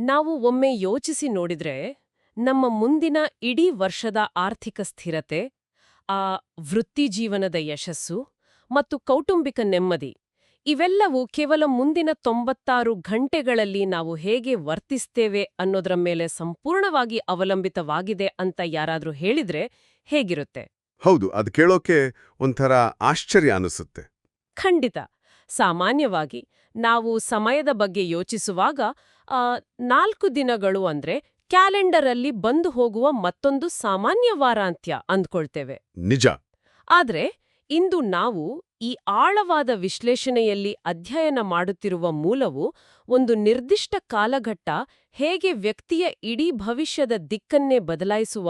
ನಾವು ಒಮ್ಮೆ ಯೋಚಿಸಿ ನೋಡಿದ್ರೆ ನಮ್ಮ ಮುಂದಿನ ಇಡೀ ವರ್ಷದ ಆರ್ಥಿಕ ಸ್ಥಿರತೆ, ಆ ವೃತ್ತಿಜೀವನದ ಯಶಸ್ಸು ಮತ್ತು ಕೌಟುಂಬಿಕ ನೆಮ್ಮದಿ ಇವೆಲ್ಲವೂ ಕೇವಲ ಮುಂದಿನ 96 ಗಂಟೆಗಳಲ್ಲಿ ನಾವು ಹೇಗೆ ವರ್ತಿಸ್ತೇವೆ ಅನ್ನೋದರ ಮೇಲೆ ಸಂಪೂರ್ಣವಾಗಿ ಅವಲಂಬಿತವಾಗಿದೆ ಅಂತ ಯಾರಾದ್ರೂ ಹೇಳಿದ್ರೆ ಹೇಗಿರುತ್ತೆ? ಹೌದು, ಅದು ಕೇಳೋಕೆ ಒಂಥರ ಆಶ್ಚರ್ಯ ಅನಿಸುತ್ತೆ. ಖಂಡಿತ. ಸಾಮಾನ್ಯವಾಗಿ ನಾವು ಸಮಯದ ಬಗ್ಗೆ ಯೋಚಿಸುವಾಗ 4 ದಿನಗಳು ಅಂದ್ರೆ ಕ್ಯಾಲೆಂಡರಲ್ಲಿ ಬಂದು ಹೋಗುವ ಮತ್ತೊಂದು ಸಾಮಾನ್ಯ ವಾರಾಂತ್ಯ ಅಂದ್ಕೊಳ್ತೇವೆ. ನಿಜ. ಆದ್ರೆ ಇಂದು ನಾವು ಈ ಆಳವಾದ ವಿಶ್ಲೇಷಣೆಯಲ್ಲಿ ಅಧ್ಯಯನ ಮಾಡುತ್ತಿರುವ ಮೂಲವು ಒಂದು ನಿರ್ದಿಷ್ಟ ಕಾಲಘಟ್ಟ ಹೇಗೆ ವ್ಯಕ್ತಿಯ ಇಡೀ ಭವಿಷ್ಯದ ದಿಕ್ಕನ್ನೇ ಬದಲಾಯಿಸುವ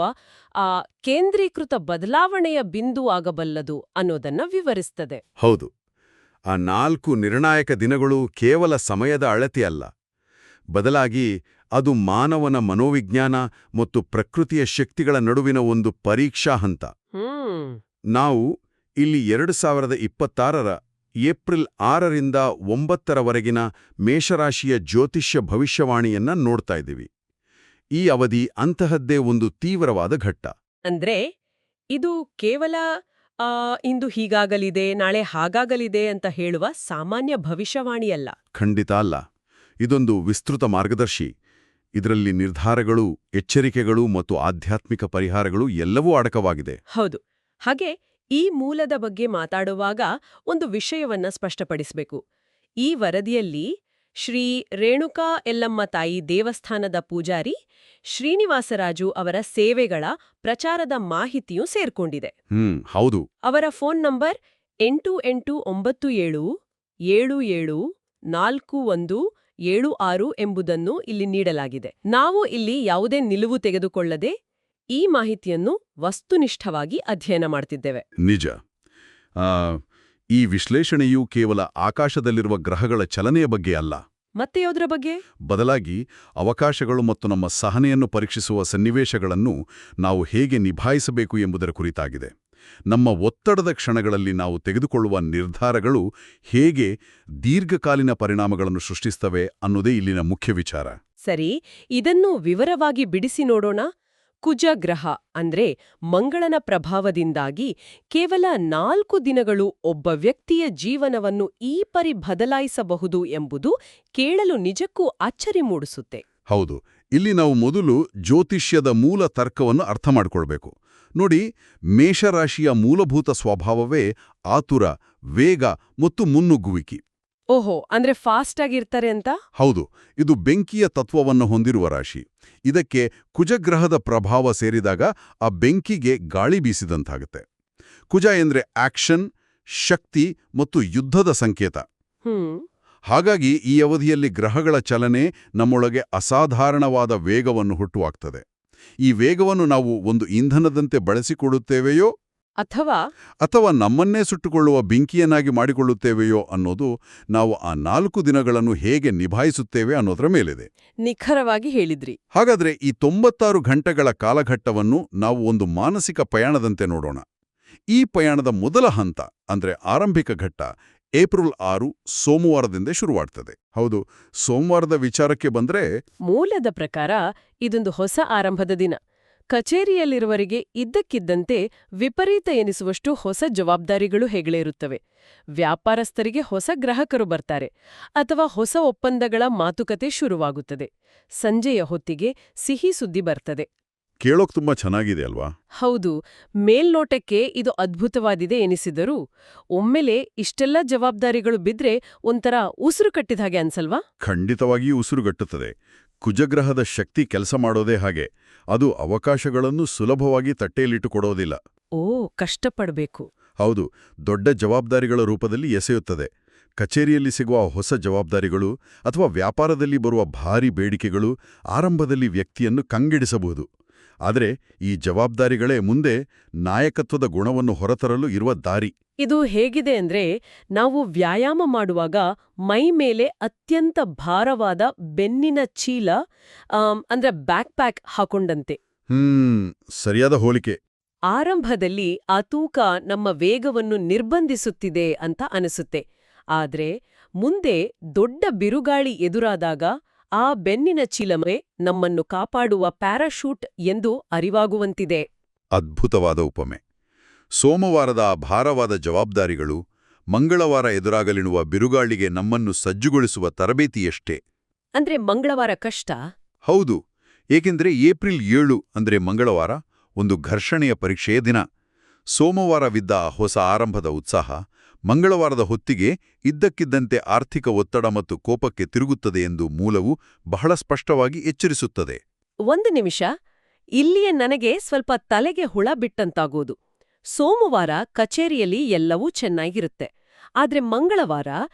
ಕೇಂದ್ರೀಕೃತ ಬದಲಾವಣೆಯ ಬಿಂದು ಆಗಬಲ್ಲದು ಅನ್ನೋದನ್ನ ವಿವರಿಸ್ತದೆ. ಹೌದು, ಆ 4 ನಿರ್ಣಾಯಕ ದಿನಗಳು ಕೇವಲ ಸಮಯದ ಅಳತೆಯಲ್ಲ, ಬದಲಾಗಿ ಅದು ಮಾನವನ ಮನೋವಿಜ್ಞಾನ ಮತ್ತು ಪ್ರಕೃತಿಯ ಶಕ್ತಿಗಳ ನಡುವಿನ ಒಂದು ಪರೀಕ್ಷಾ ಹಂತ. ನಾವು ಇಲ್ಲಿ 2026ರ ಏಪ್ರಿಲ್ 6ರಿಂದ 9ರವರೆಗಿನ ಮೇಷರಾಶಿಯ ಜ್ಯೋತಿಷ್ಯ ಭವಿಷ್ಯವಾಣಿಯನ್ನ ನೋಡ್ತಾ ಇದ್ದೀವಿ. ಈ ಅವಧಿ ಅಂತಹದ್ದೇ ಒಂದು ತೀವ್ರವಾದ ಘಟ್ಟ. ಅಂದ್ರೆ ಇದು ಕೇವಲ ಇಂದು ಹೀಗಾಗಲಿದೆ, ನಾಳೆ ಹಾಗಾಗಲಿದೆ ಅಂತ ಹೇಳುವ ಸಾಮಾನ್ಯ ಭವಿಷ್ಯವಾಣಿಯಲ್ಲ. ಖಂಡಿತ ಅಲ್ಲ. ಇದೊಂದು ವಿಸ್ತೃತ ಮಾರ್ಗದರ್ಶಿ. ಇದರಲ್ಲಿ ನಿರ್ಧಾರಗಳು, ಎಚ್ಚರಿಕೆಗಳು ಮತ್ತು ಆಧ್ಯಾತ್ಮಿಕ ಪರಿಹಾರಗಳು ಎಲ್ಲವೂ ಅಡಕವಾಗಿದೆ. ಹೌದು. ಹಾಗೆ ಈ ಮೂಲದ ಬಗ್ಗೆ ಮಾತಾಡುವಾಗ ಒಂದು ವಿಷಯವನ್ನ ಸ್ಪಷ್ಟಪಡಿಸಬೇಕು. ಈ ವರದಿಯಲ್ಲಿ ಶ್ರೀ ರೇಣುಕಾ ಯಲ್ಲಮ್ಮ ತಾಯಿ ದೇವಸ್ಥಾನದ ಪೂಜಾರಿ ಶ್ರೀನಿವಾಸರಾಜು ಅವರ ಸೇವೆಗಳ ಪ್ರಚಾರದ ಮಾಹಿತಿಯೂ ಸೇರ್ಕೊಂಡಿದೆ. ಹೌದು. ಅವರ ಫೋನ್ ನಂಬರ್ 8897774176 ಎಂಬುದನ್ನು ಇಲ್ಲಿ ನೀಡಲಾಗಿದೆ. ನಾವು ಇಲ್ಲಿ ಯಾವುದೇ ನಿಲುವು ತೆಗೆದುಕೊಳ್ಳದೆ ಈ ಮಾಹಿತಿಯನ್ನು ವಸ್ತುನಿಷ್ಠವಾಗಿ ಅಧ್ಯಯನ ಮಾಡ್ತಿದ್ದೇವೆ. ನಿಜ. ಈ ವಿಶ್ಲೇಷಣೆಯು ಕೇವಲ ಆಕಾಶದಲ್ಲಿರುವ ಗ್ರಹಗಳ ಚಲನೆಯ ಬಗ್ಗೆ ಅಲ್ಲ. ಮತ್ತೆ ಯಾವುದರ ಬಗ್ಗೆ? ಬದಲಾಗಿ ಅವಕಾಶಗಳು ಮತ್ತು ನಮ್ಮ ಸಹನೆಯನ್ನು ಪರೀಕ್ಷಿಸುವ ಸನ್ನಿವೇಶಗಳನ್ನು ನಾವು ಹೇಗೆ ನಿಭಾಯಿಸಬೇಕು ಎಂಬುದರ ಕುರಿತಾಗಿದೆ. ನಮ್ಮ ಒತ್ತಡದ ಕ್ಷಣಗಳಲ್ಲಿ ನಾವು ತೆಗೆದುಕೊಳ್ಳುವ ನಿರ್ಧಾರಗಳು ಹೇಗೆ ದೀರ್ಘಕಾಲೀನ ಪರಿಣಾಮಗಳನ್ನು ಸೃಷ್ಟಿಸ್ತವೆ ಅನ್ನೋದೇ ಇಲ್ಲಿನ ಮುಖ್ಯ ವಿಚಾರ. ಸರಿ, ಇದನ್ನು ವಿವರವಾಗಿ ಬಿಡಿಸಿ ನೋಡೋಣ. ಕುಜ ಗ್ರಹ ಅಂದ್ರೆ ಮಂಗಳನ ಪ್ರಭಾವದಿಂದಾಗಿ ಕೇವಲ 4 ದಿನಗಳು ಒಬ್ಬ ವ್ಯಕ್ತಿಯ ಜೀವನವನ್ನು ಈ ಪರಿ ಬದಲಾಯಿಸಬಹುದು ಎಂಬುದು ಕೇಳಲು ನಿಜಕ್ಕೂ ಅಚ್ಚರಿ ಮೂಡಿಸುತ್ತೆ. ಹೌದು. ಇಲ್ಲಿ ನಾವು ಮೊದಲು ಜ್ಯೋತಿಷ್ಯದ ಮೂಲ ತರ್ಕವನ್ನು ಅರ್ಥ ಮಾಡಿಕೊಳ್ಬೇಕು. ನೋಡಿ, ಮೇಷರಾಶಿಯ ಮೂಲಭೂತ ಸ್ವಭಾವವೇ ಆತುರ, ವೇಗ ಮತ್ತು ಮುನ್ನುಗ್ಗುವಿಕೆ. ಓಹೋ, ಅಂದ್ರೆ ಫಾಸ್ಟ್ ಆಗಿರ್ತಾರೆ ಅಂತ? ಹೌದು. ಇದು ಬೆಂಕಿಯ ತತ್ವವನ್ನು ಹೊಂದಿರುವ ರಾಶಿ. ಇದಕ್ಕೆ ಕುಜಗ್ರಹದ ಪ್ರಭಾವ ಸೇರಿದಾಗ ಆ ಬೆಂಕಿಗೆ ಗಾಳಿ ಬೀಸಿದಂತಾಗುತ್ತೆ. ಕುಜ ಎಂದ್ರೆ ಆಕ್ಷನ್, ಶಕ್ತಿ ಮತ್ತು ಯುದ್ಧದ ಸಂಕೇತ. ಹಾಗಾಗಿ ಈ ಅವಧಿಯಲ್ಲಿ ಗ್ರಹಗಳ ಚಲನೆ ನಮ್ಮೊಳಗೆ ಅಸಾಧಾರಣವಾದ ವೇಗವನ್ನು ಹುಟ್ಟುಹಾಕ್ತದೆ. ಈ ವೇಗವನ್ನು ನಾವು ಒಂದು ಇಂಧನದಂತೆ ಬಳಸಿಕೊಳ್ಳುತ್ತೇವೆಯೋ ಅಥವಾ ನಮ್ಮನ್ನೇ ಸುಟ್ಟುಕೊಳ್ಳುವ ಬೆಂಕಿಯನ್ನಾಗಿ ಮಾಡಿಕೊಳ್ಳುತ್ತೇವೆಯೋ ಅನ್ನೋದು ನಾವು ಆ 4 ದಿನಗಳನ್ನು ಹೇಗೆ ನಿಭಾಯಿಸುತ್ತೇವೆ ಅನ್ನೋದರ ಮೇಲಿದೆ. ನಿಖರವಾಗಿ ಹೇಳಿದ್ರಿ. ಹಾಗಾದ್ರೆ ಈ 96 ಗಂಟೆಗಳ ಕಾಲಘಟ್ಟವನ್ನು ನಾವು ಒಂದು ಮಾನಸಿಕ ಪಯಣದಂತೆ ನೋಡೋಣ. ಈ ಪಯಣದ ಮೊದಲ ಹಂತ ಅಂದ್ರೆ ಆರಂಭಿಕ ಘಟ್ಟ ಏಪ್ರಿಲ್ 6 ಸೋಮವಾರದಿಂದ ಶುರುವಾಗ್ತದೆ. ಹೌದು, ಸೋಮವಾರದ ವಿಚಾರಕ್ಕೆ ಬಂದ್ರೆ ಮೂಲದ ಪ್ರಕಾರ ಇದೊಂದು ಹೊಸ ಆರಂಭದ ದಿನ. ಕಚೇರಿಯಲ್ಲಿರುವವರಿಗೆ ಇದ್ದಕ್ಕಿದ್ದಂತೆ ವಿಪರೀತ ಎನಿಸುವಷ್ಟು ಹೊಸ ಜವಾಬ್ದಾರಿಗಳು ಹೆಗಲೇರುತ್ತವೆ. ವ್ಯಾಪಾರಸ್ಥರಿಗೆ ಹೊಸ ಗ್ರಾಹಕರು ಬರ್ತಾರೆ, ಅಥವಾ ಹೊಸ ಒಪ್ಪಂದಗಳ ಮಾತುಕತೆ ಶುರುವಾಗುತ್ತದೆ. ಸಂಜೆಯ ಹೊತ್ತಿಗೆ ಸಿಹಿ ಸುದ್ದಿ ಬರ್ತದೆ. ಕೇಳೋಕ್ ತುಂಬಾ ಚೆನ್ನಾಗಿದೆ ಅಲ್ವಾ? ಹೌದು. ಮೇಲ್ನೋಟಕ್ಕೆ ಇದು ಅದ್ಭುತವಾದಿದೆ ಎನಿಸಿದರೂ ಒಮ್ಮೆಲೆ ಇಷ್ಟೆಲ್ಲ ಜವಾಬ್ದಾರಿಗಳು ಬಿದ್ರೆ ಒಂಥರ ಉಸಿರು ಕಟ್ಟಿದ ಹಾಗೆ ಅನ್ಸಲ್ವಾ? ಖಂಡಿತವಾಗಿಯೂ ಉಸಿರುಗಟ್ಟುತ್ತದೆ. ಕುಜಗ್ರಹದ ಶಕ್ತಿ ಕೆಲಸ ಮಾಡೋದೇ ಹಾಗೆ. ಅದು ಅವಕಾಶಗಳನ್ನು ಸುಲಭವಾಗಿ ತಟ್ಟೆಯಲ್ಲಿಟ್ಟುಕೊಡೋದಿಲ್ಲ. ಕಷ್ಟಪಡಬೇಕು. ಹೌದು, ದೊಡ್ಡ ಜವಾಬ್ದಾರಿಗಳ ರೂಪದಲ್ಲಿ ಎಸೆಯುತ್ತದೆ. ಕಚೇರಿಯಲ್ಲಿ ಸಿಗುವ ಹೊಸ ಜವಾಬ್ದಾರಿಗಳು ಅಥವಾ ವ್ಯಾಪಾರದಲ್ಲಿ ಬರುವ ಭಾರಿ ಬೇಡಿಕೆಗಳು ಆರಂಭದಲ್ಲಿ ವ್ಯಕ್ತಿಯನ್ನು ಕಂಗೆಡಿಸಬಹುದು. ಆದರೆ ಈ ಜವಾಬ್ದಾರಿಗಳೇ ಮುಂದೆ ನಾಯಕತ್ವದ ಗುಣವನ್ನು ಹೊರತರಲು ಇರುವ ದಾರಿ. ಇದು ಹೇಗಿದೆ ಅಂದ್ರೆ, ನಾವು ವ್ಯಾಯಾಮ ಮಾಡುವಾಗ ಮೈ ಮೇಲೆ ಅತ್ಯಂತ ಭಾರವಾದ ಬೆನ್ನಿನ ಚೀಲ ಅಂದ್ರೆ ಬ್ಯಾಕ್ ಪ್ಯಾಕ್ ಹಾಕೊಂಡಂತೆ. ಸರಿಯಾದ ಹೋಲಿಕೆ. ಆರಂಭದಲ್ಲಿ ಆ ತೂಕ ನಮ್ಮ ವೇಗವನ್ನು ನಿರ್ಬಂಧಿಸುತ್ತಿದೆ ಅಂತ ಅನಿಸುತ್ತೆ. ಆದ್ರೆ ಮುಂದೆ ದೊಡ್ಡ ಬಿರುಗಾಳಿ ಎದುರಾದಾಗ ಆ ಬೆನ್ನಿನ ಚೀಲಮೇ ನಮ್ಮನ್ನು ಕಾಪಾಡುವ ಪ್ಯಾರಾಶೂಟ್ ಎಂದು ಅರಿವಾಗುವಂತಿದೆ. ಅದ್ಭುತವಾದ ಉಪಮೆ. ಸೋಮವಾರದ ಆ ಭಾರವಾದ ಜವಾಬ್ದಾರಿಗಳು ಮಂಗಳವಾರ ಎದುರಾಗಲಿರುವ ಬಿರುಗಾಳಿಗೆ ನಮ್ಮನ್ನು ಸಜ್ಜುಗೊಳಿಸುವ ತರಬೇತಿಯಷ್ಟೇ. ಅಂದ್ರೆ ಮಂಗಳವಾರ ಕಷ್ಟ. ಹೌದು, ಏಕೆಂದರೆ ಏಪ್ರಿಲ್ 7 ಅಂದ್ರೆ ಮಂಗಳವಾರ ಒಂದು ಘರ್ಷಣೆಯ ಪರೀಕ್ಷೆಯ ದಿನ. ಸೋಮವಾರವಿದ್ದ ಆ ಹೊಸ ಆರಂಭದ ಉತ್ಸಾಹ ಮಂಗಳವಾರದ ಹೊತ್ತಿಗೆ ಇದ್ದಕ್ಕಿದ್ದಂತೆ ಆರ್ಥಿಕ ಒತ್ತಡ ಮತ್ತು ಕೋಪಕ್ಕೆ ತಿರುಗುತ್ತದೆ ಎಂದು ಮೂಲವು ಬಹಳ ಸ್ಪಷ್ಟವಾಗಿ ಎಚ್ಚರಿಸುತ್ತದೆ. ಒಂದು ನಿಮಿಷ, ಇಲ್ಲಿಯೇ ನನಗೆ ಸ್ವಲ್ಪ ತಲೆಗೆ ಹುಳ ಬಿಟ್ಟಂತಾಗೋದು. ಸೋಮವಾರ ಕಚೇರಿಯಲ್ಲಿ ಎಲ್ಲವೂ ಚೆನ್ನಾಗಿರುತ್ತೆ. ಆದ್ರೆ ಮಂಗಳವಾರ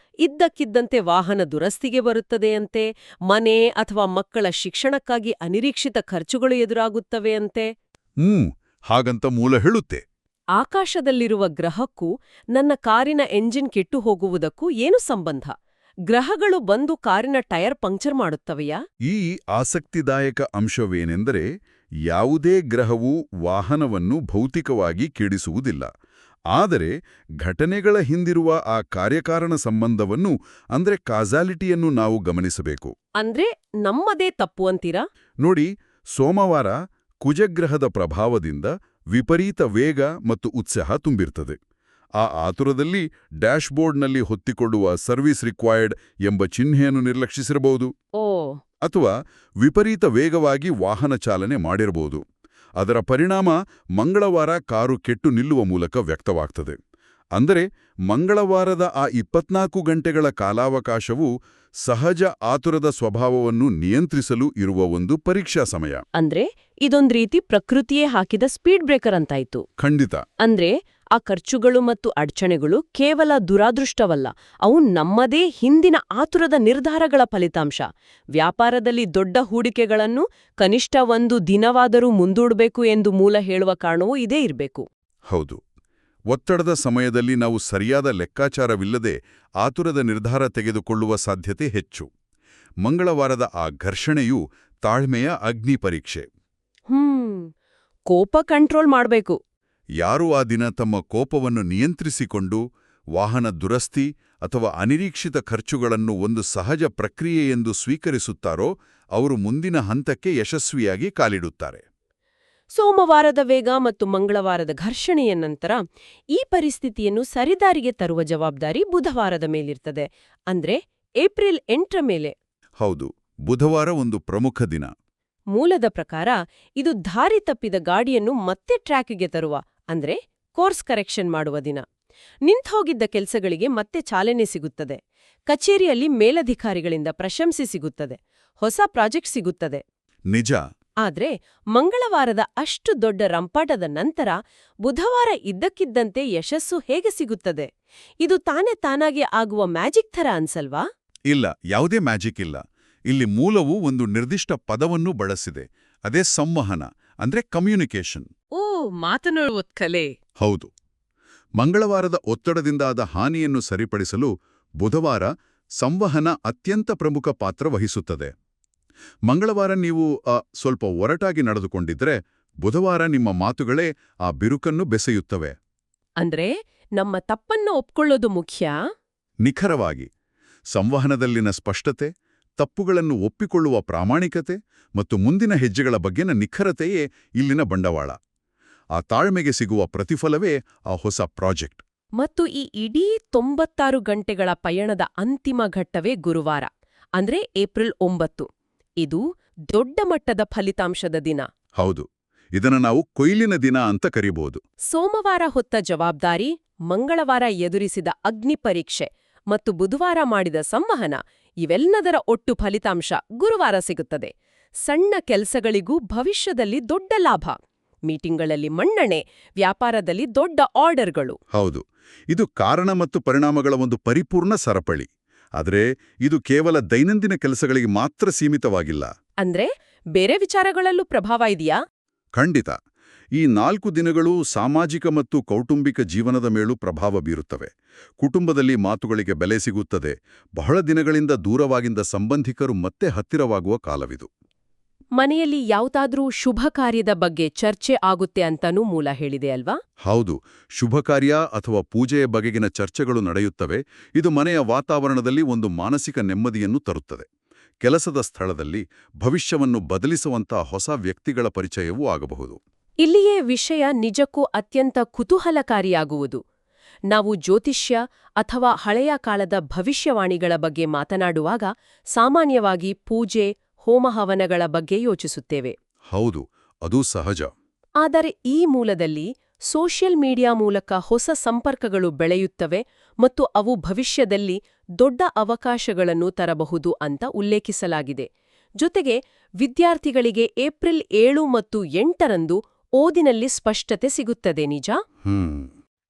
ಇದ್ದಕ್ಕಿದ್ದಂತೆ ವಾಹನ ದುರಸ್ತಿಗೆ ಬರುತ್ತದೆಯಂತೆ, ಮನೆ ಅಥವಾ ಮಕ್ಕಳ ಶಿಕ್ಷಣಕ್ಕಾಗಿ ಅನಿರೀಕ್ಷಿತ ಖರ್ಚುಗಳು ಎದುರಾಗುತ್ತವೆಯಂತೆ. ಹಾಗಂತ ಮೂಲ ಹೇಳುತ್ತೆ. ಆಕಾಶದಲ್ಲಿರುವ ಗ್ರಹಕ್ಕೂ ನನ್ನ ಕಾರಿನ ಎಂಜಿನ್ ಕೆಟ್ಟು ಹೋಗುವುದಕ್ಕೂ ಏನು ಸಂಬಂಧ? ಗ್ರಹಗಳು ಬಂದು ಕಾರಿನ ಟೈರ್ ಪಂಕ್ಚರ್ ಮಾಡುತ್ತವೆಯಾ? ಈ ಆಸಕ್ತಿದಾಯಕ ಅಂಶವೇನೆಂದರೆ, ಯಾವುದೇ ಗ್ರಹವು ವಾಹನವನ್ನು ಭೌತಿಕವಾಗಿ ಕೆಡಿಸುವುದಿಲ್ಲ. ಆದರೆ ಘಟನೆಗಳ ಹಿಂದಿರುವ ಆ ಕಾರ್ಯಕಾರಣ ಸಂಬಂಧವನ್ನು ಅಂದ್ರೆ ಕಾಸಾಲಿಟಿಯನ್ನು ನಾವು ಗಮನಿಸಬೇಕು. ಅಂದ್ರೆ ನಮ್ಮದೇ ತಪ್ಪು ಅಂತೀರಾ? ನೋಡಿ, ಸೋಮವಾರ ಕುಜಗ್ರಹದ ಪ್ರಭಾವದಿಂದ ವಿಪರೀತ ವೇಗ ಮತ್ತು ಉತ್ಸಾಹ ತುಂಬಿರ್ತದೆ. ಆ ಆತುರದಲ್ಲಿ ಡ್ಯಾಶ್ಬೋರ್ಡ್ನಲ್ಲಿ ಹೊತ್ತಿಕೊಳ್ಳುವ ಸರ್ವಿಸ್ ರಿಕ್ವೈರ್ಡ್ ಎಂಬ ಚಿಹ್ನೆಯನ್ನು ನಿರ್ಲಕ್ಷಿಸಿರಬಹುದು. ಓ. ಅಥವಾ ವಿಪರೀತ ವೇಗವಾಗಿ ವಾಹನ ಚಾಲನೆ ಮಾಡಿರಬಹುದು. ಅದರ ಪರಿಣಾಮ ಮಂಗಳವಾರ ಕಾರು ಕೆಟ್ಟು ನಿಲ್ಲುವ ಮೂಲಕ ವ್ಯಕ್ತವಾಗ್ತದೆ. ಅಂದರೆ ಮಂಗಳವಾರದ ಆ 24 ಗಂಟೆಗಳ ಕಾಲಾವಕಾಶವು ಸಹಜ ಆತುರದ ಸ್ವಭಾವವನ್ನು ನಿಯಂತ್ರಿಸಲು ಇರುವ ಒಂದು ಪರೀಕ್ಷಾ ಸಮಯ. ಅಂದ್ರೆ ಇದೊಂದ್ ರೀತಿ ಪ್ರಕೃತಿಯೇ ಹಾಕಿದ ಸ್ಪೀಡ್ ಬ್ರೇಕರ್ ಅಂತಾಯ್ತು. ಖಂಡಿತ. ಅಂದ್ರೆ ಆ ಖರ್ಚುಗಳು ಮತ್ತು ಅಡಚಣೆಗಳು ಕೇವಲ ದುರಾದೃಷ್ಟವಲ್ಲ, ಅವು ನಮ್ಮದೇ ಹಿಂದಿನ ಆತುರದ ನಿರ್ಧಾರಗಳ ಫಲಿತಾಂಶ. ವ್ಯಾಪಾರದಲ್ಲಿ ದೊಡ್ಡ ಹೂಡಿಕೆಗಳನ್ನು ಕನಿಷ್ಠ 1 ದಿನವಾದರೂ ಮುಂದೂಡಬೇಕು ಎಂದು ಮೂಲ ಹೇಳುವ ಕಾರಣವೂ ಇದೇ ಇರಬೇಕು. ಹೌದು. ಒತ್ತಡದ ಸಮಯದಲ್ಲಿ ನಾವು ಸರಿಯಾದ ಲೆಕ್ಕಾಚಾರವಿಲ್ಲದೆ ಆತುರದ ನಿರ್ಧಾರ ತೆಗೆದುಕೊಳ್ಳುವ ಸಾಧ್ಯತೆ ಹೆಚ್ಚು. ಮಂಗಳವಾರದ ಆ ಘರ್ಷಣೆಯು ತಾಳ್ಮೆಯ ಅಗ್ನಿ ಪರೀಕ್ಷೆ. ಕೋಪ ಕಂಟ್ರೋಲ್ ಮಾಡಬೇಕು. ಯಾರು ಆ ದಿನ ತಮ್ಮ ಕೋಪವನ್ನು ನಿಯಂತ್ರಿಸಿಕೊಂಡು ವಾಹನ ದುರಸ್ತಿ ಅಥವಾ ಅನಿರೀಕ್ಷಿತ ಖರ್ಚುಗಳನ್ನು ಒಂದು ಸಹಜ ಪ್ರಕ್ರಿಯೆ ಎಂದು ಸ್ವೀಕರಿಸುತ್ತಾರೋ ಅವರು ಮುಂದಿನ ಹಂತಕ್ಕೆ ಯಶಸ್ವಿಯಾಗಿ ಕಾಲಿಡುತ್ತಾರೆ. ಸೋಮವಾರದ ವೇಗ ಮತ್ತು ಮಂಗಳವಾರದ ಘರ್ಷಣೆಯ ನಂತರ ಈ ಪರಿಸ್ಥಿತಿಯನ್ನು ಸರಿದಾರಿಗೆ ತರುವ ಜವಾಬ್ದಾರಿ ಬುಧವಾರದ ಮೇಲಿರ್ತದೆ. ಅಂದ್ರೆ ಏಪ್ರಿಲ್ 8ರ ಮೇಲೆ. ಹೌದು, ಬುಧವಾರ ಒಂದು ಪ್ರಮುಖ ದಿನ. ಮೂಲದ ಪ್ರಕಾರ ಇದು ದಾರಿ ತಪ್ಪಿದ ಗಾಡಿಯನ್ನು ಮತ್ತೆ ಟ್ರ್ಯಾಕ್ಗೆ ತರುವ, ಅಂದ್ರೆ ಕೋರ್ಸ್ ಕರೆಕ್ಷನ್ ಮಾಡುವ ದಿನ. ನಿಂತೋಗಿದ್ದ ಕೆಲಸಗಳಿಗೆ ಮತ್ತೆ ಚಾಲನೆ ಸಿಗುತ್ತದೆ. ಕಚೇರಿಯಲ್ಲಿ ಮೇಲಧಿಕಾರಿಗಳಿಂದ ಪ್ರಶಂಸೆ ಸಿಗುತ್ತದೆ. ಹೊಸ ಪ್ರಾಜೆಕ್ಟ್ ಸಿಗುತ್ತದೆ. ನಿಜ. ಆದ್ರೆ ಮಂಗಳವಾರದ ಅಷ್ಟು ದೊಡ್ಡ ರಂಪಾಟದ ನಂತರ ಬುಧವಾರ ಇದ್ದಕ್ಕಿದ್ದಂತೆ ಯಶಸ್ಸು ಹೇಗೆ ಸಿಗುತ್ತದೆ? ಇದು ತಾನಾಗಿ ಆಗುವ ಮ್ಯಾಜಿಕ್ ಥರ ಅನ್ಸಲ್ವಾ? ಇಲ್ಲ, ಯಾವುದೇ ಮ್ಯಾಜಿಕ್ ಇಲ್ಲ. ಇಲ್ಲಿ ಮೂಲವು ಒಂದು ನಿರ್ದಿಷ್ಟ ಪದವನ್ನು ಬಳಸಿದೆ. ಅದೇ ಸಂವಹನ, ಅಂದ್ರೆ ಕಮ್ಯುನಿಕೇಷನ್. ಓ, ಮಾತನಾಡುವ ಕಲೆ. ಹೌದು. ಮಂಗಳವಾರದ ಒತ್ತಡದಿಂದಾದ ಹಾನಿಯನ್ನು ಸರಿಪಡಿಸಲು ಬುಧವಾರ ಸಂವಹನ ಅತ್ಯಂತ ಪ್ರಮುಖ ಪಾತ್ರ ವಹಿಸುತ್ತದೆ. ಮಂಗಳವಾರ ನೀವು ಸ್ವಲ್ಪ ಒರಟಾಗಿ ನಡೆದುಕೊಂಡಿದ್ರೆ ಬುಧವಾರ ನಿಮ್ಮ ಮಾತುಗಳೇ ಆ ಬಿರುಕನ್ನು ಬೆಸೆಯುತ್ತವೆ. ಅಂದ್ರೆ ನಮ್ಮ ತಪ್ಪನ್ನು ಒಪ್ಕೊಳ್ಳೋದು ಮುಖ್ಯ. ನಿಖರವಾಗಿ. ಸಂವಹನದಲ್ಲಿನ ಸ್ಪಷ್ಟತೆ, ತಪ್ಪುಗಳನ್ನು ಒಪ್ಪಿಕೊಳ್ಳುವ ಪ್ರಾಮಾಣಿಕತೆ ಮತ್ತು ಮುಂದಿನ ಹೆಜ್ಜೆಗಳ ಬಗ್ಗೆನ ನಿಖರತೆಯೇ ಇಲ್ಲಿನ ಬಂಡವಾಳ. ಆ ತಾಳ್ಮೆಗೆ ಸಿಗುವ ಪ್ರತಿಫಲವೇ ಆ ಹೊಸ ಪ್ರಾಜೆಕ್ಟ್. ಮತ್ತು ಈ ಇಡೀ 96 ಗಂಟೆಗಳ ಪಯಣದ ಅಂತಿಮ ಘಟ್ಟವೇ ಗುರುವಾರ, ಅಂದ್ರೆ ಏಪ್ರಿಲ್ 9. ಇದು ದೊಡ್ಡ ಮಟ್ಟದ ಫಲಿತಾಂಶದ ದಿನ. ಹೌದು, ಇದನ್ನು ನಾವು ಕೊಯ್ಲಿನ ದಿನ ಅಂತ ಕರೀಬಹುದು. ಸೋಮವಾರ ಹೊತ್ತ ಜವಾಬ್ದಾರಿ, ಮಂಗಳವಾರ ಎದುರಿಸಿದ ಅಗ್ನಿ ಪರೀಕ್ಷೆ ಮತ್ತು ಬುಧವಾರ ಮಾಡಿದ ಸಂವಹನ, ಇವೆಲ್ಲದರ ಒಟ್ಟು ಫಲಿತಾಂಶ ಗುರುವಾರ ಸಿಗುತ್ತದೆ. ಸಣ್ಣ ಕೆಲಸಗಳಿಗೂ ಭವಿಷ್ಯದಲ್ಲಿ ದೊಡ್ಡ ಲಾಭ. ಮೀಟಿಂಗ್ಗಳಲ್ಲಿ ಮನ್ನಣೆ, ವ್ಯಾಪಾರದಲ್ಲಿ ದೊಡ್ಡ ಆರ್ಡರ್ಗಳು. ಹೌದು, ಇದು ಕಾರಣ ಮತ್ತು ಪರಿಣಾಮಗಳ ಒಂದು ಪರಿಪೂರ್ಣ ಸರಪಳಿ. ಆದರೆ ಇದು ಕೇವಲ ದೈನಂದಿನ ಕೆಲಸಗಳಿಗೆ ಮಾತ್ರ ಸೀಮಿತವಾಗಿಲ್ಲ. ಅಂದ್ರೆ ಬೇರೆ ವಿಚಾರಗಳಲ್ಲೂ ಪ್ರಭಾವ ಇದೆಯಾ? ಖಂಡಿತ. ಈ 4 ದಿನಗಳು ಸಾಮಾಜಿಕ ಮತ್ತು ಕೌಟುಂಬಿಕ ಜೀವನದ ಮೇಲೂ ಪ್ರಭಾವ ಬೀರುತ್ತವೆ. ಕುಟುಂಬದಲ್ಲಿ ಮಾತುಗಳಿಗೆ ಬೆಲೆ ಸಿಗುತ್ತದೆ. ಬಹಳ ದಿನಗಳಿಂದ ದೂರವಾಗಿದ್ದ ಸಂಬಂಧಿಕರು ಮತ್ತೆ ಹತ್ತಿರವಾಗುವ ಕಾಲವಿದು. ಮನೆಯಲ್ಲಿ ಯಾವುದಾದ್ರೂ ಶುಭ ಕಾರ್ಯದ ಬಗ್ಗೆ ಚರ್ಚೆ ಆಗುತ್ತೆ ಅಂತಾನೂ ಮೂಲ ಹೇಳಿದೆ ಅಲ್ವಾ? ಹೌದು, ಶುಭ ಕಾರ್ಯ ಅಥವಾ ಪೂಜೆಯ ಬಗೆಗಿನ ಚರ್ಚೆಗಳು ನಡೆಯುತ್ತವೆ. ಇದು ಮನೆಯ ವಾತಾವರಣದಲ್ಲಿ ಒಂದು ಮಾನಸಿಕ ನೆಮ್ಮದಿಯನ್ನು ತರುತ್ತದೆ. ಕೆಲಸದ ಸ್ಥಳದಲ್ಲಿ ಭವಿಷ್ಯವನ್ನು ಬದಲಿಸುವಂಥ ಹೊಸ ವ್ಯಕ್ತಿಗಳ ಪರಿಚಯವೂ ಆಗಬಹುದು. ಇಲ್ಲಿಯೇ ವಿಷಯ ನಿಜಕ್ಕೂ ಅತ್ಯಂತ ಕುತೂಹಲಕಾರಿಯಾಗುವುದು. ನಾವು ಜ್ಯೋತಿಷ್ಯ ಅಥವಾ ಹಳೆಯ ಕಾಲದ ಭವಿಷ್ಯವಾಣಿಗಳ ಬಗ್ಗೆ ಮಾತನಾಡುವಾಗ ಸಾಮಾನ್ಯವಾಗಿ ಪೂಜೆ, ಹೋಮಹವನಗಳ ಬಗ್ಗೆ ಯೋಚಿಸುತ್ತೇವೆ. ಹೌದು, ಅದೂ ಸಹಜ. ಆದರೆ ಈ ಮೂಲದಲ್ಲಿ ಸೋಷಿಯಲ್ ಮೀಡಿಯಾ ಮೂಲಕ ಹೊಸ ಸಂಪರ್ಕಗಳು ಬೆಳೆಯುತ್ತವೆ ಮತ್ತು ಅವು ಭವಿಷ್ಯದಲ್ಲಿ ದೊಡ್ಡ ಅವಕಾಶಗಳನ್ನು ತರಬಹುದು ಅಂತ ಉಲ್ಲೇಖಿಸಲಾಗಿದೆ. ಜೊತೆಗೆ ವಿದ್ಯಾರ್ಥಿಗಳಿಗೆ ಏಪ್ರಿಲ್ 7 ಮತ್ತು 8ರಂದು ಓದಿನಲ್ಲಿ ಸ್ಪಷ್ಟತೆ ಸಿಗುತ್ತದೆ, ನಿಜ.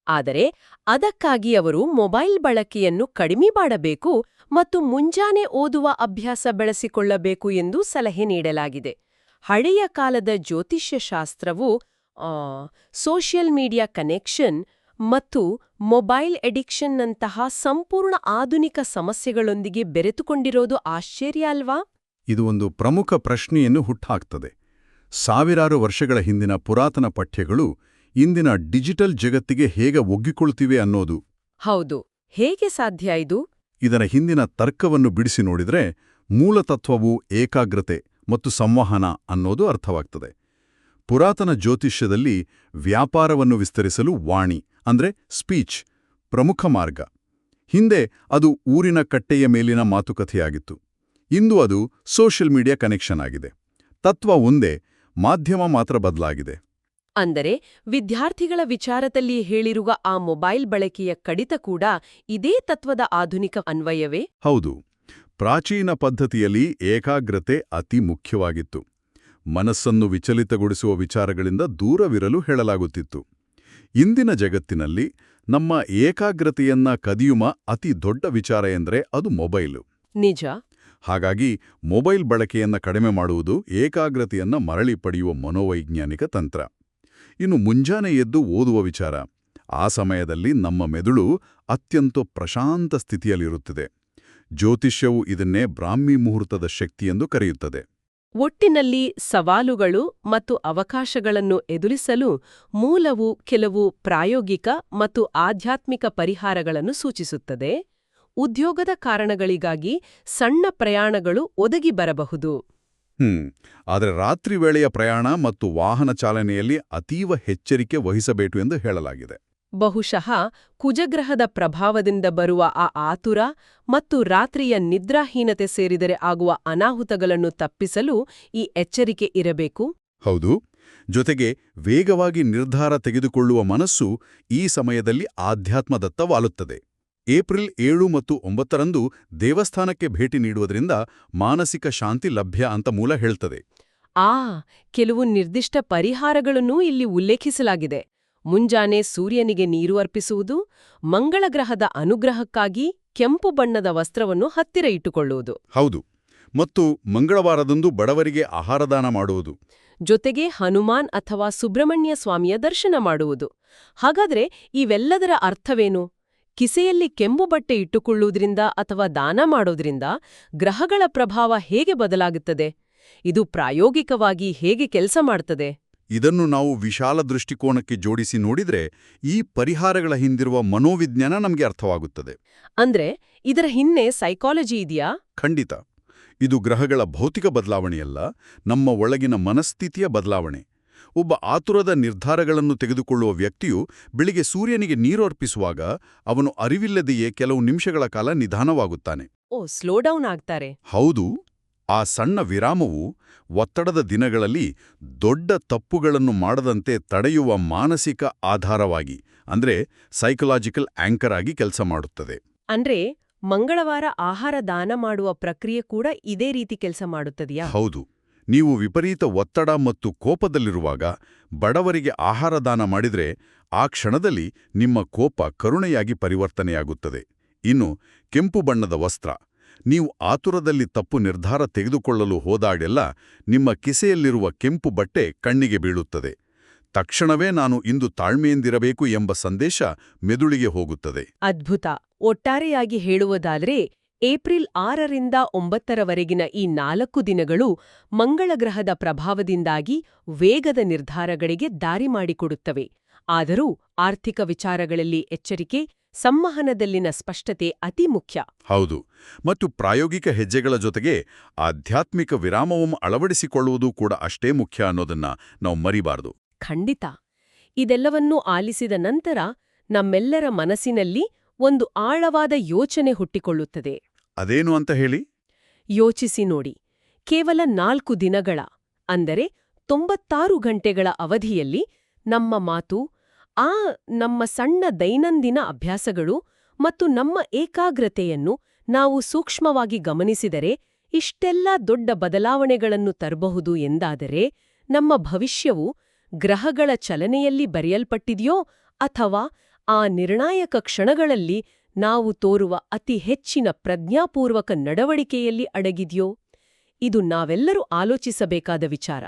ಆದರೆ ಅದಕ್ಕಾಗಿ ಅವರು ಮೊಬೈಲ್ ಬಳಕೆಯನ್ನು ಕಡಿಮೆ ಮಾಡಬೇಕು ಮತ್ತು ಮುಂಜಾನೆ ಓದುವ ಅಭ್ಯಾಸ ಬೆಳೆಸಿಕೊಳ್ಳಬೇಕು ಎಂದು ಸಲಹೆ ನೀಡಲಾಗಿದೆ. ಹಳೆಯ ಕಾಲದ ಜ್ಯೋತಿಷ್ಯಶಾಸ್ತ್ರವು ಸೋಷಿಯಲ್ ಮೀಡಿಯಾ ಕನೆಕ್ಷನ್ ಮತ್ತು ಮೊಬೈಲ್ ಎಡಿಕ್ಷನ್ನಂತಹ ಸಂಪೂರ್ಣ ಆಧುನಿಕ ಸಮಸ್ಯೆಗಳೊಂದಿಗೆ ಬೆರೆತುಕೊಂಡಿರೋದು ಆಶ್ಚರ್ಯ ಅಲ್ವಾ? ಇದು ಒಂದು ಪ್ರಮುಖ ಪ್ರಶ್ನೆಯನ್ನು ಹುಟ್ಟಾಕ್ತದೆ. ಸಾವಿರಾರು ವರ್ಷಗಳ ಹಿಂದಿನ ಪುರಾತನ ಪಠ್ಯಗಳು ಇಂದಿನ ಡಿಜಿಟಲ್ ಜಗತ್ತಿಗೆ ಹೇಗೆ ಒಗ್ಗಿಕೊಳ್ತಿವೆ ಅನ್ನೋದು. ಹೌದು, ಹೇಗೆ ಸಾಧ್ಯ ಇದು? ಇದರ ಹಿಂದಿನ ತರ್ಕವನ್ನು ಬಿಡಿಸಿ ನೋಡಿದ್ರೆ ಮೂಲತತ್ವವು ಏಕಾಗ್ರತೆ ಮತ್ತು ಸಂವಹನ ಅನ್ನೋದು ಅರ್ಥವಾಗ್ತದೆ. ಪುರಾತನ ಜ್ಯೋತಿಷ್ಯದಲ್ಲಿ ವ್ಯಾಪಾರವನ್ನು ವಿಸ್ತರಿಸಲು ವಾಣಿ ಅಂದ್ರೆ ಸ್ಪೀಚ್ ಪ್ರಮುಖ ಮಾರ್ಗ. ಹಿಂದೆ ಅದು ಊರಿನ ಕಟ್ಟೆಯ ಮೇಲಿನ ಮಾತುಕತೆಯಾಗಿತ್ತು. ಇಂದು ಅದು ಸೋಷಿಯಲ್ ಮೀಡಿಯಾ ಕನೆಕ್ಷನ್ ಆಗಿದೆ. ತತ್ವ ಒಂದೇ, ಮಾಧ್ಯಮ ಮಾತ್ರ ಬದಲಾಗಿದೆ. ಅಂದರೆ ವಿದ್ಯಾರ್ಥಿಗಳ ವಿಚಾರದಲ್ಲಿ ಹೇಳಿರುವ ಆ ಮೊಬೈಲ್ ಬಳಕೆಯ ಕಡಿತ ಕೂಡ ಇದೇ ತತ್ವದ ಆಧುನಿಕ ಅನ್ವಯವೇ? ಹೌದು. ಪ್ರಾಚೀನ ಪದ್ಧತಿಯಲ್ಲಿ ಏಕಾಗ್ರತೆ ಅತಿ ಮುಖ್ಯವಾಗಿತ್ತು. ಮನಸ್ಸನ್ನು ವಿಚಲಿತಗೊಳಿಸುವ ವಿಚಾರಗಳಿಂದ ದೂರವಿರಲು ಹೇಳಲಾಗುತ್ತಿತ್ತು. ಇಂದಿನ ಜಗತ್ತಿನಲ್ಲಿ ನಮ್ಮ ಏಕಾಗ್ರತೆಯನ್ನ ಕದಿಯುವ ಅತಿ ದೊಡ್ಡ ವಿಚಾರ ಎಂದರೆ ಅದು ಮೊಬೈಲು. ನಿಜ. ಹಾಗಾಗಿ ಮೊಬೈಲ್ ಬಳಕೆಯನ್ನ ಕಡಿಮೆ ಮಾಡುವುದು ಏಕಾಗ್ರತೆಯನ್ನ ಮರಳಿ ಪಡೆಯುವ ಮನೋವೈಜ್ಞಾನಿಕ ತಂತ್ರ. ಇನ್ನು ಮುಂಜಾನೆ ಎದ್ದು ಓದುವ ವಿಚಾರ. ಆ ಸಮಯದಲ್ಲಿ ನಮ್ಮ ಮೆದುಳು ಅತ್ಯಂತ ಪ್ರಶಾಂತ ಸ್ಥಿತಿಯಲ್ಲಿರುತ್ತದೆ. ಜ್ಯೋತಿಷ್ಯವು ಇದನ್ನೇ ಬ್ರಾಹ್ಮಿ ಮುಹೂರ್ತದ ಶಕ್ತಿಯೆಂದು ಕರೆಯುತ್ತದೆ. ಒಟ್ಟಿನಲ್ಲಿ ಸವಾಲುಗಳು ಮತ್ತು ಅವಕಾಶಗಳನ್ನು ಎದುರಿಸಲು ಮೂಲವು ಕೆಲವು ಪ್ರಾಯೋಗಿಕ ಮತ್ತು ಆಧ್ಯಾತ್ಮಿಕ ಪರಿಹಾರಗಳನ್ನು ಸೂಚಿಸುತ್ತದೆ. ಉದ್ಯೋಗದ ಕಾರಣಗಳಿಗಾಗಿ ಸಣ್ಣ ಪ್ರಯಾಣಗಳು ಒದಗಿ ಬರಬಹುದು. ಆದರೆ ರಾತ್ರಿ ವೇಳೆಯ ಪ್ರಯಾಣ ಮತ್ತು ವಾಹನ ಚಾಲನೆಯಲ್ಲಿ ಅತೀವ ಎಚ್ಚರಿಕೆ ವಹಿಸಬೇಕು ಎಂದು ಹೇಳಲಾಗಿದೆ. ಬಹುಶಃ ಕುಜಗ್ರಹದ ಪ್ರಭಾವದಿಂದ ಬರುವ ಆ ಆತುರ ಮತ್ತು ರಾತ್ರಿಯ ನಿದ್ರಾಹೀನತೆ ಸೇರಿದರೆ ಆಗುವ ಅನಾಹುತಗಳನ್ನು ತಪ್ಪಿಸಲು ಈ ಎಚ್ಚರಿಕೆ ಇರಬೇಕು. ಹೌದು. ಜೊತೆಗೆ ವೇಗವಾಗಿ ನಿರ್ಧಾರ ತೆಗೆದುಕೊಳ್ಳುವ ಮನಸ್ಸು ಈ ಸಮಯದಲ್ಲಿ ಆಧ್ಯಾತ್ಮದತ್ತ ವಾಲುತ್ತದೆ. ಏಪ್ರಿಲ್ 7 ಮತ್ತು 9ರಂದು ದೇವಸ್ಥಾನಕ್ಕೆ ಭೇಟಿ ನೀಡುವುದರಿಂದ ಮಾನಸಿಕ ಶಾಂತಿ ಲಭ್ಯ ಅಂತ ಮೂಲ ಹೇಳ್ತದೆ. ಕೆಲವು ನಿರ್ದಿಷ್ಟ ಪರಿಹಾರಗಳನ್ನೂ ಇಲ್ಲಿ ಉಲ್ಲೇಖಿಸಲಾಗಿದೆ. ಮುಂಜಾನೆ ಸೂರ್ಯನಿಗೆ ನೀರು ಅರ್ಪಿಸುವುದು, ಮಂಗಳ ಗ್ರಹದ ಅನುಗ್ರಹಕ್ಕಾಗಿ ಕೆಂಪು ಬಣ್ಣದ ವಸ್ತ್ರವನ್ನು ಹತ್ತಿರ ಇಟ್ಟುಕೊಳ್ಳುವುದು. ಹೌದು. ಮತ್ತು ಮಂಗಳವಾರದಂದು ಬಡವರಿಗೆ ಆಹಾರದಾನ ಮಾಡುವುದು. ಜೊತೆಗೆ ಹನುಮಾನ್ ಅಥವಾ ಸುಬ್ರಹ್ಮಣ್ಯ ಸ್ವಾಮಿಯ ದರ್ಶನ ಮಾಡುವುದು. ಹಾಗಾದ್ರೆ ಇವೆಲ್ಲದರ ಅರ್ಥವೇನು? ಕಿಸೆಯಲ್ಲಿ ಕೆಂಪು ಬಟ್ಟೆ ಇಟ್ಟುಕೊಳ್ಳುವುದರಿಂದ ಅಥವಾ ದಾನ ಮಾಡೋದ್ರಿಂದ ಗ್ರಹಗಳ ಪ್ರಭಾವ ಹೇಗೆ ಬದಲಾಗುತ್ತದೆ? ಇದು ಪ್ರಾಯೋಗಿಕವಾಗಿ ಹೇಗೆ ಕೆಲಸ ಮಾಡ್ತದೆ? ಇದನ್ನು ನಾವು ವಿಶಾಲ ದೃಷ್ಟಿಕೋನಕ್ಕೆ ಜೋಡಿಸಿ ನೋಡಿದ್ರೆ ಈ ಪರಿಹಾರಗಳ ಹಿಂದಿರುವ ಮನೋವಿಜ್ಞಾನ ನಮಗೆ ಅರ್ಥವಾಗುತ್ತದೆ. ಅಂದ್ರೆ ಇದರ ಹಿನ್ನೆ ಸೈಕಾಲಜಿ ಇದೆಯಾ? ಖಂಡಿತ. ಇದು ಗ್ರಹಗಳ ಭೌತಿಕ ಬದಲಾವಣೆಯಲ್ಲ, ನಮ್ಮ ಒಳಗಿನ ಮನಸ್ಥಿತಿಯ ಬದಲಾವಣೆ. ಒಬ್ಬ ಆತುರದ ನಿರ್ಧಾರಗಳನ್ನು ತೆಗೆದುಕೊಳ್ಳುವ ವ್ಯಕ್ತಿಯು ಬೆಳಿಗ್ಗೆ ಸೂರ್ಯನಿಗೆ ನೀರು ಅರ್ಪಿಸುವಾಗ ಅವನು ಅರಿವಿಲ್ಲದೆಯೇ ಕೆಲವು ನಿಮಿಷಗಳ ಕಾಲ ನಿಧಾನವಾಗುತ್ತಾನೆ. ಸ್ಲೋ ಡೌನ್ ಆಗ್ತಾರೆ. ಹೌದು. ಆ ಸಣ್ಣ ವಿರಾಮವು ಒತ್ತಡದ ದಿನಗಳಲ್ಲಿ ದೊಡ್ಡ ತಪ್ಪುಗಳನ್ನು ಮಾಡದಂತೆ ತಡೆಯುವ ಮಾನಸಿಕ ಆಧಾರವಾಗಿ ಅಂದ್ರೆ ಸೈಕಲಾಜಿಕಲ್ ಆಂಕರ್ ಆಗಿ ಕೆಲಸ ಮಾಡುತ್ತದೆ. ಅಂದ್ರೆ ಮಂಗಳವಾರ ಆಹಾರ ದಾನ ಮಾಡುವ ಪ್ರಕ್ರಿಯೆ ಕೂಡ ಇದೇ ರೀತಿ ಕೆಲಸ ಮಾಡುತ್ತದೆಯಾ? ಹೌದು. ನೀವು ವಿಪರೀತ ಒತ್ತಡ ಮತ್ತು ಕೋಪದಲ್ಲಿರುವಾಗ ಬಡವರಿಗೆ ಆಹಾರ ದಾನ ಮಾಡಿದ್ರೆ ಆ ಕ್ಷಣದಲ್ಲಿ ನಿಮ್ಮ ಕೋಪ ಕರುಣೆಯಾಗಿ ಪರಿವರ್ತನೆಯಾಗುತ್ತದೆ. ಇನ್ನು ಕೆಂಪು ಬಣ್ಣದ ವಸ್ತ್ರ. ನೀವು ಆತುರದಲ್ಲಿ ತಪ್ಪು ನಿರ್ಧಾರ ತೆಗೆದುಕೊಳ್ಳಲು ಹೋದಾಗೆಲ್ಲ ನಿಮ್ಮ ಕಿಸೆಯಲ್ಲಿರುವ ಕೆಂಪು ಬಟ್ಟೆ ಕಣ್ಣಿಗೆ ಬೀಳುತ್ತದೆ. ತಕ್ಷಣವೇ ನಾನು ಇಂದು ತಾಳ್ಮೆಯಿಂದಿರಬೇಕು ಎಂಬ ಸಂದೇಶ ಮೆದುಳಿಗೆ ಹೋಗುತ್ತದೆ. ಅದ್ಭುತ. ಒಟ್ಟಾರೆಯಾಗಿ ಹೇಳುವುದಾದರೆ ಏಪ್ರಿಲ್ 6ರಿಂದ 9ರವರೆಗಿನ ಈ 4 ದಿನಗಳು ಮಂಗಳ ಗ್ರಹದ ಪ್ರಭಾವದಿಂದಾಗಿ ವೇಗದ ನಿರ್ಧಾರಗಳಿಗೆ ದಾರಿ ಮಾಡಿಕೊಡುತ್ತವೆ. ಆದರೂ ಆರ್ಥಿಕ ವಿಚಾರಗಳಲ್ಲಿ ಎಚ್ಚರಿಕೆ, ಸಂವಹನದಲ್ಲಿನ ಸ್ಪಷ್ಟತೆ ಅತಿ ಮುಖ್ಯ. ಹೌದು. ಮತ್ತು ಪ್ರಾಯೋಗಿಕ ಹೆಜ್ಜೆಗಳ ಜೊತೆಗೆ ಆಧ್ಯಾತ್ಮಿಕ ವಿರಾಮವನ್ನು ಅಳವಡಿಸಿಕೊಳ್ಳುವುದು ಕೂಡ ಅಷ್ಟೇ ಮುಖ್ಯ ಅನ್ನೋದನ್ನ ನಾವು ಮರಿಬಾರದು. ಖಂಡಿತ. ಇದೆಲ್ಲವನ್ನೂ ಆಲಿಸಿದ ನಂತರ ನಮ್ಮೆಲ್ಲರ ಮನಸ್ಸಿನಲ್ಲಿ ಒಂದು ಆಳವಾದ ಯೋಚನೆ ಹುಟ್ಟಿಕೊಳ್ಳುತ್ತದೆ. ಅದೇನು ಅಂತ ಹೇಳಿ? ಯೋಚಿಸಿ ನೋಡಿ, ಕೇವಲ 4 ದಿನಗಳ ಅಂದರೆ 96 ಗಂಟೆಗಳ ಅವಧಿಯಲ್ಲಿ ನಮ್ಮ ಮಾತು, ನಮ್ಮ ಸಣ್ಣ ದೈನಂದಿನ ಅಭ್ಯಾಸಗಳು ಮತ್ತು ನಮ್ಮ ಏಕಾಗ್ರತೆಯನ್ನು ನಾವು ಸೂಕ್ಷ್ಮವಾಗಿ ಗಮನಿಸಿದರೆ ಇಷ್ಟೆಲ್ಲ ದೊಡ್ಡ ಬದಲಾವಣೆಗಳನ್ನು ತರಬಹುದು ಎಂದಾದರೆ ನಮ್ಮ ಭವಿಷ್ಯವು ಗ್ರಹಗಳ ಚಲನೆಯಲ್ಲಿ ಬರೆಯಲ್ಪಟ್ಟಿದೆಯೋ ಅಥವಾ ಆ ನಿರ್ಣಾಯಕ ಕ್ಷಣಗಳಲ್ಲಿ ನಾವು ತೋರುವ ಅತಿ ಹೆಚ್ಚಿನ ಪ್ರಜ್ಞಾಪೂರ್ವಕ ನಡವಳಿಕೆಯಲ್ಲಿ ಅಡಗಿದೆಯೋ? ಇದು ನಾವೆಲ್ಲರೂ ಆಲೋಚಿಸಬೇಕಾದ ವಿಚಾರ.